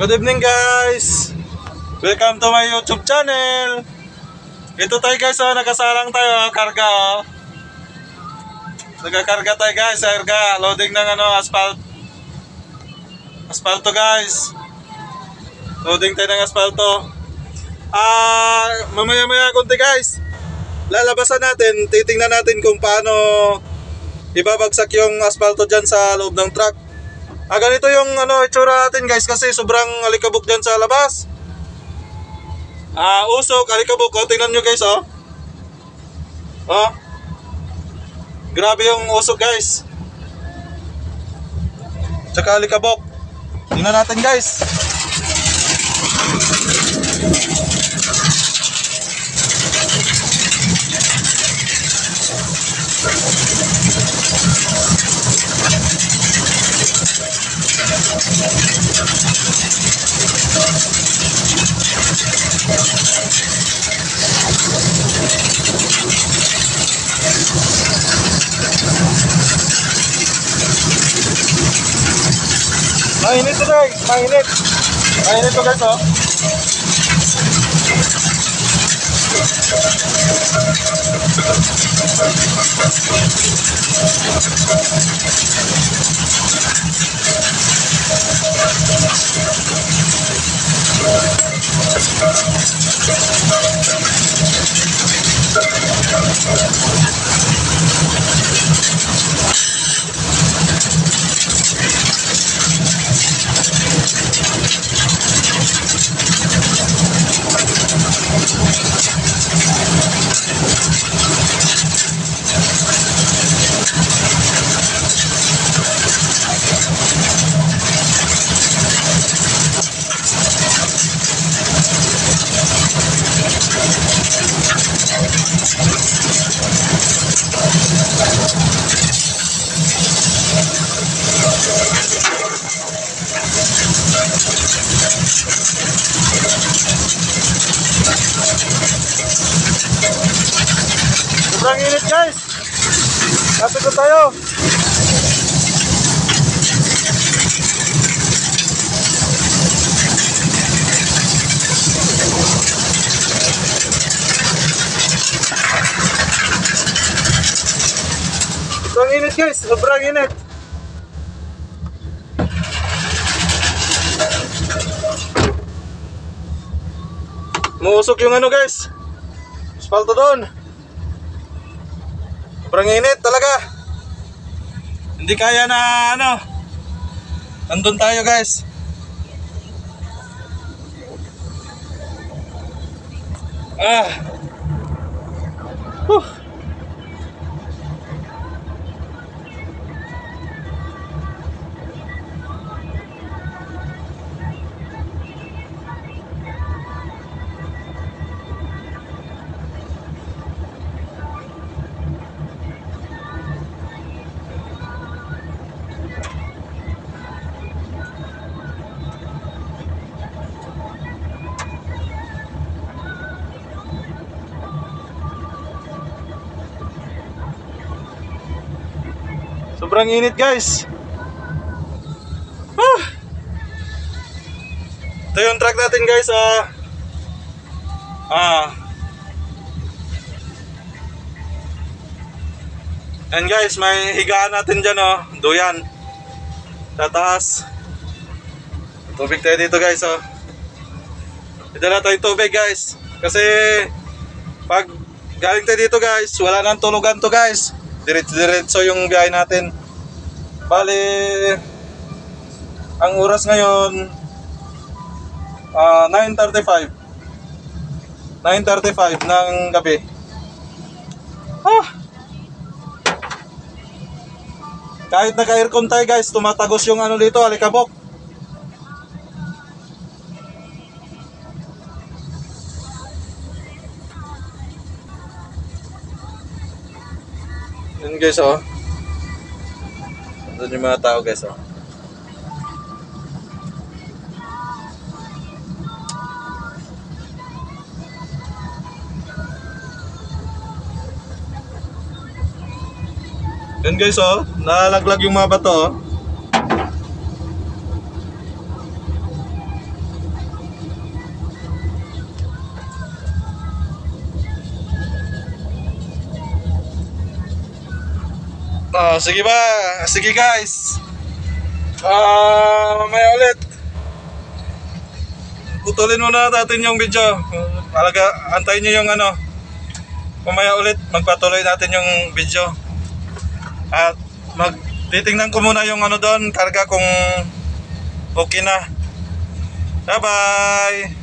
Good evening guys! Welcome to my YouTube channel! Ito tayo guys, nakasalang tayo, karga oh. Nagkakarga tayo guys, karga, loading ng asfalto guys. Loading tayo ng asfalto. Mamaya konti guys, lalabasan natin, titingnan natin kung paano ibabagsak yung asfalto dyan sa loob ng truck. Ganito yung itsura natin guys, kasi sobrang alikabok dyan sa labas. Usok, alikabok, tingnan nyo guys oh. Grabe yung usok guys, tsaka alikabok. Tingnan natin guys. Mainit to guys, mainit. Mainit to guys oh. Sobrang init guys. Kapit na tayo. Sobrang init guys, sobrang init. Muusok yung guys, asfalto doon. Sobrang init talaga. Hindi kaya na nandun tayo guys. Sobrang init guys. Ito yung truck natin guys. And guys, may higaan natin dyan duyan sa taas. Tubig tayo dito guys Idala tayo tubig guys, kasi pag galing tayo dito guys, wala nang tulugan to guys. Diretso yung biyahe natin. Bali, ang oras ngayon 9:35 ng gabi. Kahit naka-aircon tayo guys, tumatagos yung dito, alikabok. Yun guys doon yung mga tao guys Yun guys nalaglag yung mga bato Sige ba? Sige guys. Mamaya ulit. Putulin muna natin yung video. Talaga, antayin nyo yung ano. Mamaya ulit, magpatuloy natin yung video. At titingnan ko muna yung ano doon, karga kung okay na. Bye bye!